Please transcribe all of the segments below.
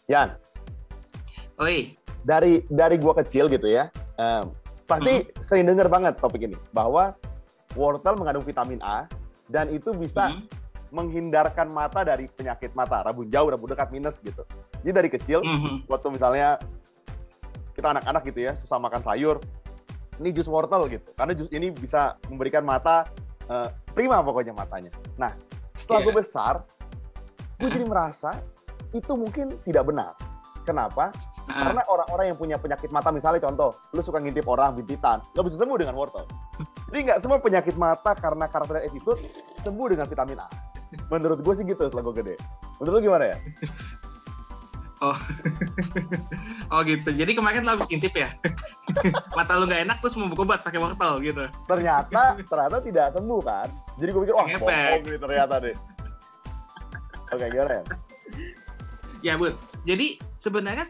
Yan, Oi. dari gua kecil gitu ya, pasti sering denger banget topik ini bahwa wortel mengandung vitamin A dan itu bisa menghindarkan mata dari penyakit mata, rabun jauh, rabun dekat, minus gitu. Jadi dari kecil, waktu misalnya kita anak-anak gitu ya, susah makan sayur, ini jus wortel gitu, karena jus ini bisa memberikan mata prima pokoknya matanya. Nah, setelah gue besar, gue jadi merasa itu mungkin tidak benar. Kenapa? Karena orang-orang yang punya penyakit mata, misalnya contoh, lu suka ngintip orang, bintitan, nggak bisa sembuh dengan wortel. Jadi nggak semua penyakit mata karena karakter attitude sembuh dengan vitamin A. Menurut gue sih gitu setelah gue gede. Menurut lu gimana ya? Oh gitu. Jadi kemarin lo habis ngintip ya? Mata lu nggak enak terus mau obat pakai wortel gitu. Ternyata tidak sembuh kan? Jadi gue pikir wah bohong nih ternyata deh. Oke, gimana ya? Ya Bud. Jadi sebenarnya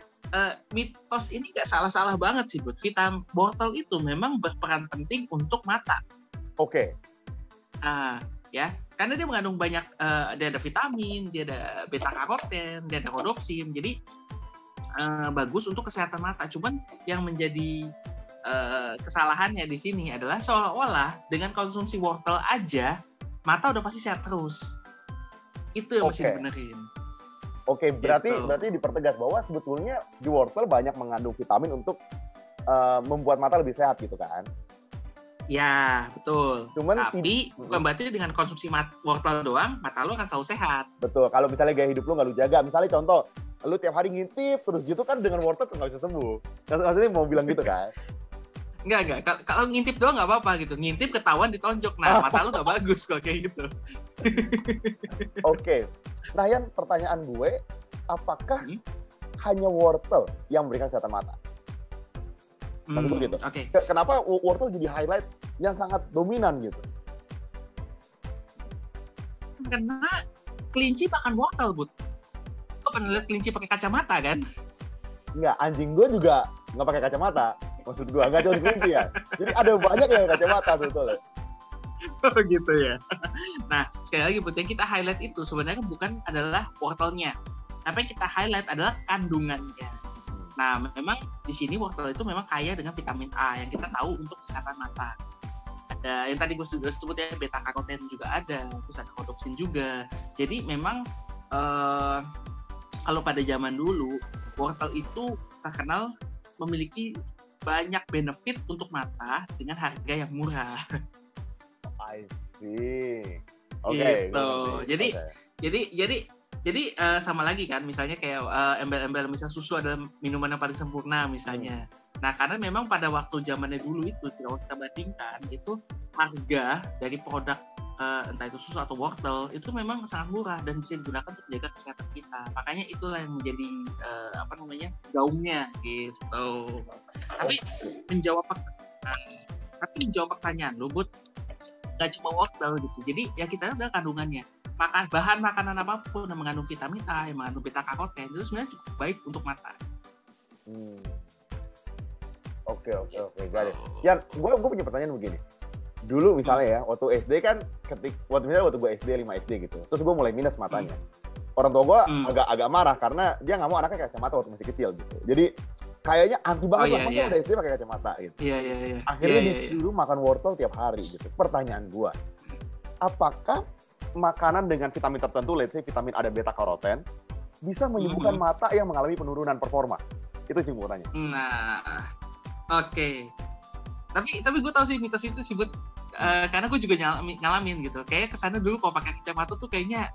mitos ini nggak salah-salah banget sih Bud. Vitamin wortel itu memang berperan penting untuk mata. Oke. Ya, karena dia mengandung banyak, dia ada vitamin, dia ada beta karoten, dia ada rodopsin, jadi bagus untuk kesehatan mata. Cuman yang menjadi kesalahannya di sini adalah seolah-olah dengan konsumsi wortel aja mata udah pasti sehat terus. Itu yang mesti dibenerin. Oke, berarti dipertegas bahwa sebetulnya di wortel banyak mengandung vitamin untuk membuat mata lebih sehat gitu kan? Ya, betul. Cuman tapi bukan berarti dengan konsumsi wortel doang, mata lo akan selalu sehat. Betul. Kalau misalnya gaya hidup lo nggak lo jaga, misalnya contoh, lo tiap hari ngintip terus gitu kan dengan wortel nggak bisa sembuh. Maksudnya mau bilang gitu kan? Enggak. Kalau ngintip doang nggak apa-apa gitu. Ngintip ketahuan ditonjok. Nah, mata lo nggak bagus kalau kayak gitu. Oke. Nah, Yan, pertanyaan gue, apakah hanya wortel yang memberikan kesehatan mata? Gitu. Okay. Kenapa wortel jadi highlight yang sangat dominan gitu? Karena kelinci makan wortel, Bud. Lo pernah lihat kelinci pakai kacamata kan? Enggak, anjing gue juga nggak pakai kacamata. Maksud gue, nggak cuma kelinci ya. Jadi ada banyak yang kacamata sebetulnya. Oh gitu ya. Nah, sekali lagi Bud, yang kita highlight itu sebenarnya bukan adalah wortelnya. Tapi yang kita highlight adalah kandungannya. Nah, memang di sini wortel itu memang kaya dengan vitamin A yang kita tahu untuk kesehatan mata. Ada yang tadi gue sudah sebut ya, beta karoten juga ada, terus ada rodopsin juga. Jadi memang kalau pada zaman dulu wortel itu terkenal memiliki banyak benefit untuk mata dengan harga yang murah. I see. Oke. Jadi sama lagi kan, misalnya kayak embel-embel misalnya susu adalah minuman yang paling sempurna misalnya. Nah, karena memang pada waktu zamannya dulu itu, kalau kita bandingkan, itu harga dari produk entah itu susu atau wortel itu memang sangat murah dan bisa digunakan untuk menjaga kesehatan kita. Makanya itulah yang menjadi gaungnya gitu. Tapi menjawab pertanyaan lo, Bud, nggak cuma wortel gitu. Jadi ya kita ada kandungannya. Bahan makanan apapun yang mengandung vitamin A, yang mengandung beta karoten itu sebenarnya cukup baik untuk mata. Oke, got it. Yan, gue punya pertanyaan begini. Dulu misalnya ya, waktu SD kan, waktu gue SD 5 SD gitu, terus gue mulai minus matanya. Orang tua gue agak marah karena dia nggak mau anaknya pakai kacamata waktu masih kecil gitu. Jadi kayaknya anti banget masa udah SD pakai kacamata gitu. Iya. Akhirnya disuruh makan wortel tiap hari gitu. Pertanyaan gue, apakah makanan dengan vitamin tertentu, let's say vitamin A dan beta karoten, bisa menyembuhkan mata yang mengalami penurunan performa? Itu sih gue tanya. Nah, oke. Tapi gue tahu sih mitos itu sih, Bud. Karena gue juga ngalamin gitu. Kayak kesannya dulu kalau pakai kacamata tuh kayaknya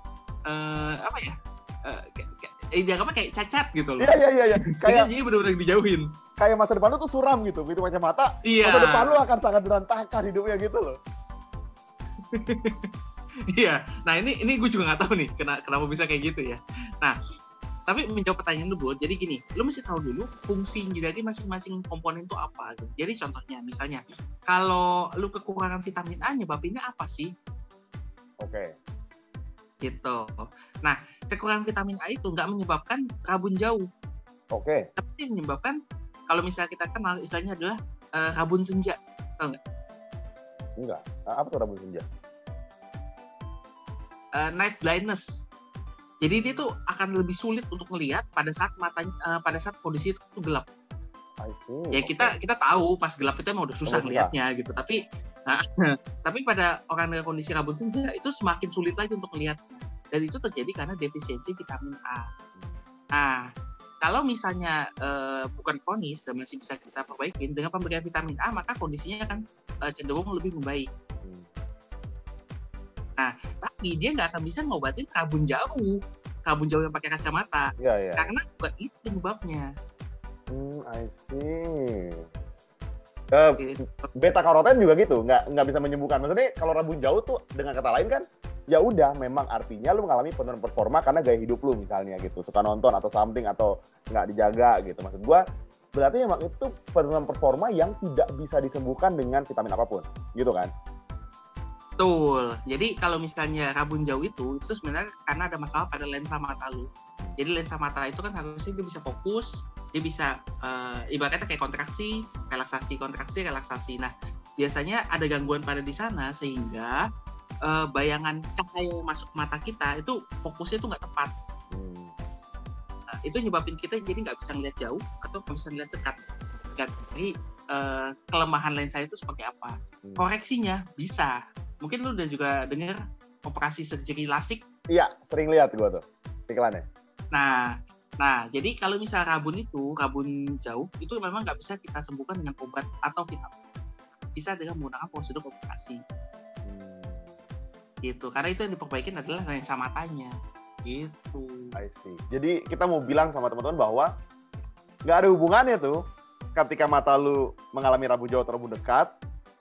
dianggapnya kayak cacat gitu loh. Iya. Jadi benar-benar dijauhin. Kayak masa depan lu tuh suram gitu, begitu kacamata. Iya. Masa depan lu akan sangat berantakan hidupnya gitu loh. Iya, nah ini gue juga nggak tahu nih kenapa bisa kayak gitu ya. Nah, tapi menjawab pertanyaan lu, Bud, jadi gini, lu mesti tahu dulu fungsi dari masing-masing komponen itu apa. Gitu. Jadi contohnya, misalnya, kalau lu kekurangan vitamin A, nyebabinnya apa sih? Oke. Gitu. Nah, kekurangan vitamin A itu nggak menyebabkan rabun jauh. Oke. Tapi menyebabkan, kalau misalnya kita kenal istilahnya adalah rabun senja, tahu nggak? Enggak. Apa tuh rabun senja? Night blindness. Jadi dia tuh akan lebih sulit untuk melihat pada saat kondisi itu gelap. Ya kita tahu pas gelap itu emang udah susah ngelihatnya gitu. Tapi pada orang dengan kondisi rabun senja itu semakin sulit lagi untuk melihat. Dan itu terjadi karena defisiensi vitamin A. Nah, kalau misalnya bukan kronis dan masih bisa kita perbaiki dengan pemberian vitamin A, maka kondisinya akan cenderung lebih membaik. Nah, tapi dia nggak akan bisa ngobatin rabun jauh yang pakai kacamata, karena bukan itu penyebabnya. I see. Beta karoten juga gitu, nggak bisa menyembuhkan. Maksudnya kalau rabun jauh tuh dengan kata lain kan, ya udah memang artinya lu mengalami penurunan performa karena gaya hidup lu misalnya gitu, suka nonton atau something atau nggak dijaga gitu. Maksud gua berarti memang itu penurunan performa yang tidak bisa disembuhkan dengan vitamin apapun, gitu kan? Betul. Jadi kalau misalnya rabun jauh itu sebenarnya karena ada masalah pada lensa mata lu. Jadi lensa mata itu kan harusnya dia bisa fokus, dia bisa ibaratnya kayak kontraksi, relaksasi. Nah, biasanya ada gangguan pada di sana sehingga bayangan cahaya yang masuk ke mata kita itu fokusnya itu nggak tepat. Nah, itu nyebabin kita jadi nggak bisa ngeliat jauh atau nggak bisa ngeliat dekat. Jadi kelemahan lensa itu seperti apa? Koreksinya bisa. Mungkin lu udah juga dengar operasi surgery LASIK. Iya, sering lihat gua tuh iklannya. Nah, jadi kalau misal rabun jauh, itu memang nggak bisa kita sembuhkan dengan obat atau vitamin. Bisa dengan menggunakan prosedur operasi. Gitu, karena itu yang diperbaikin adalah lensa matanya. Gitu. I see. Jadi kita mau bilang sama teman-teman bahwa nggak ada hubungannya tuh ketika mata lu mengalami rabun jauh atau rabun dekat,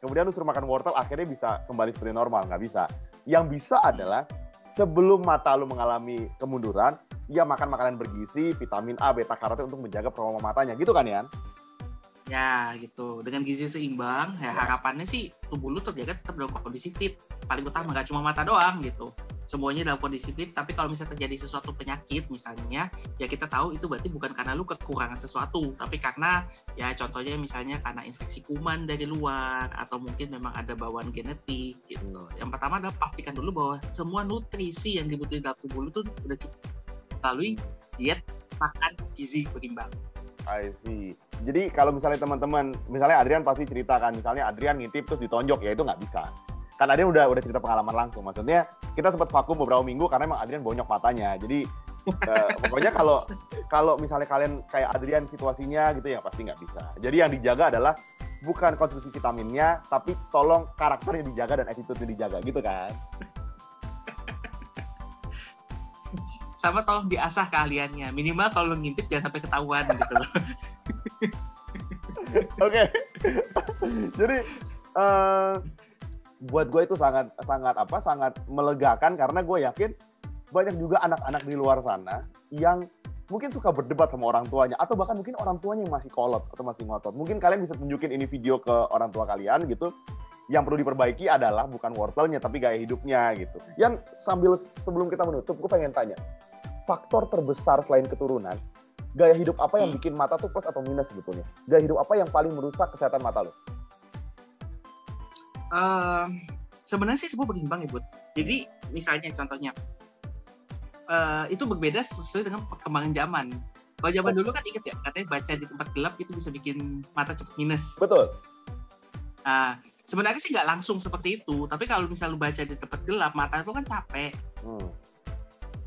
kemudian lu suruh makan wortel, akhirnya bisa kembali seperti normal. Nggak bisa. Yang bisa adalah sebelum mata lu mengalami kemunduran, ya makan makanan bergizi, vitamin A, beta karoten untuk menjaga performa matanya. Gitu kan, Yan? Ya, gitu. Dengan gizi seimbang, ya harapannya sih tubuh lu terjaga tetap dalam kondisi fit. Paling utama, nggak cuma mata doang gitu. Semuanya dalam kondisi fit, tapi kalau misalnya terjadi sesuatu penyakit misalnya, ya kita tahu itu berarti bukan karena lu kekurangan sesuatu, tapi karena ya contohnya misalnya karena infeksi kuman dari luar, atau mungkin memang ada bawaan genetik gitu. Yang pertama adalah pastikan dulu bahwa semua nutrisi yang dibutuhkan dalam tubuh lu tuh udah cukup melalui diet makan gizi berimbang. I see. Jadi kalau misalnya teman-teman, misalnya Adrian pasti ceritakan, misalnya Adrian ngintip terus ditonjok, ya itu nggak bisa. Kan Adrian udah cerita pengalaman langsung. Maksudnya kita sempat vakum beberapa minggu karena emang Adrian bonyok matanya. Jadi pokoknya kalau misalnya kalian kayak Adrian situasinya gitu ya pasti nggak bisa. Jadi yang dijaga adalah bukan konsumsi vitaminnya, tapi tolong karakternya dijaga dan attitude-nya dijaga gitu kan. Sama tolong diasah keahliannya. Minimal kalau ngintip jangan sampai ketahuan gitu loh. Oke. Jadi buat gue itu sangat melegakan karena gue yakin banyak juga anak-anak di luar sana yang mungkin suka berdebat sama orang tuanya atau bahkan mungkin orang tuanya yang masih kolot atau masih ngotot. Mungkin kalian bisa tunjukin ini video ke orang tua kalian gitu. Yang perlu diperbaiki adalah bukan wortelnya tapi gaya hidupnya gitu. Yang sebelum kita menutup, gue pengen tanya, faktor terbesar selain keturunan, gaya hidup apa yang bikin mata tuh plus atau minus sebetulnya? Gaya hidup apa yang paling merusak kesehatan mata lo? Sebenarnya sih semua berimbang ya, Bud. Jadi misalnya contohnya, itu berbeda sesuai dengan perkembangan zaman. Kalau zaman dulu kan ingat ya, katanya baca di tempat gelap itu bisa bikin mata cepat minus. Betul. Sebenarnya sih nggak langsung seperti itu, tapi kalau misalnya lu baca di tempat gelap, mata lu kan capek.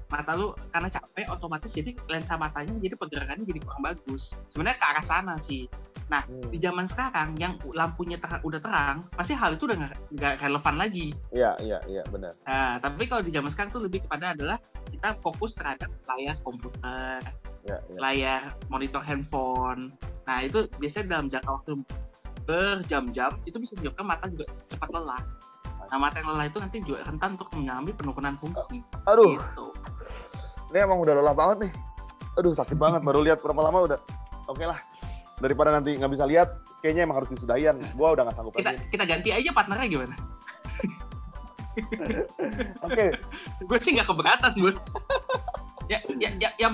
Mata lu karena capek, otomatis jadi lensa matanya jadi pergerakannya jadi kurang bagus. Sebenarnya ke arah sana sih. Nah, di zaman sekarang yang lampunya udah terang, pasti hal itu udah nggak relevan lagi. Iya, benar. Nah, tapi kalau di zaman sekarang tuh lebih kepada adalah kita fokus terhadap layar komputer, layar monitor handphone. Nah, itu biasanya dalam jangka waktu berjam-jam itu bisa menyebabkan mata juga cepat lelah. Nah, mata yang lelah itu nanti juga rentan untuk mengalami penurunan fungsi. Aduh, gitu. Ini emang udah lelah banget nih. Aduh, sakit banget. Baru lihat berapa lama udah. Oke lah. Daripada nanti nggak bisa lihat, kayaknya emang harus disudahin. Gua udah nggak sanggup lagi. Kita ganti aja partnernya gimana? Oke. Gue sih nggak keberatan, Bud. Yang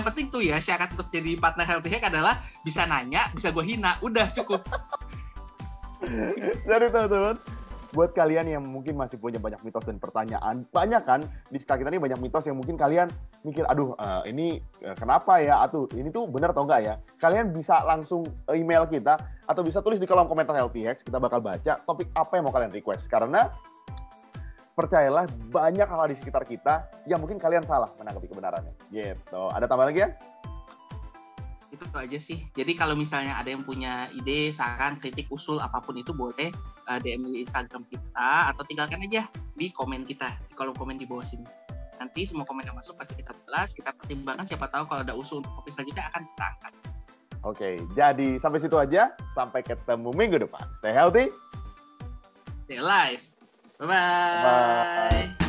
penting tuh ya syarat untuk jadi partner healthy hack adalah bisa nanya, bisa gue hina, udah cukup. Jadi teman-teman, buat kalian yang mungkin masih punya banyak mitos dan pertanyaan, banyak kan di sekitar kita ini banyak mitos yang mungkin kalian mikir, aduh ini kenapa ya, atau ini tuh benar atau enggak ya? Kalian bisa langsung email kita atau bisa tulis di kolom komentar Healthy Hacks, kita bakal baca topik apa yang mau kalian request. Karena percayalah banyak hal di sekitar kita yang mungkin kalian salah menanggapi kebenarannya. Gitu. Ada tambah lagi ya? Itu aja sih. Jadi kalau misalnya ada yang punya ide, saran, kritik, usul, apapun itu boleh DM di Instagram kita atau tinggalkan aja di komen kita, di kolom komen di bawah sini. Nanti semua komen yang masuk pasti kita balas, kita pertimbangkan, siapa tahu kalau ada usul untuk topik selanjutnya akan kita angkat. Oke, jadi sampai situ aja. Sampai ketemu minggu depan. Stay healthy. Stay alive. Bye-bye. Bye.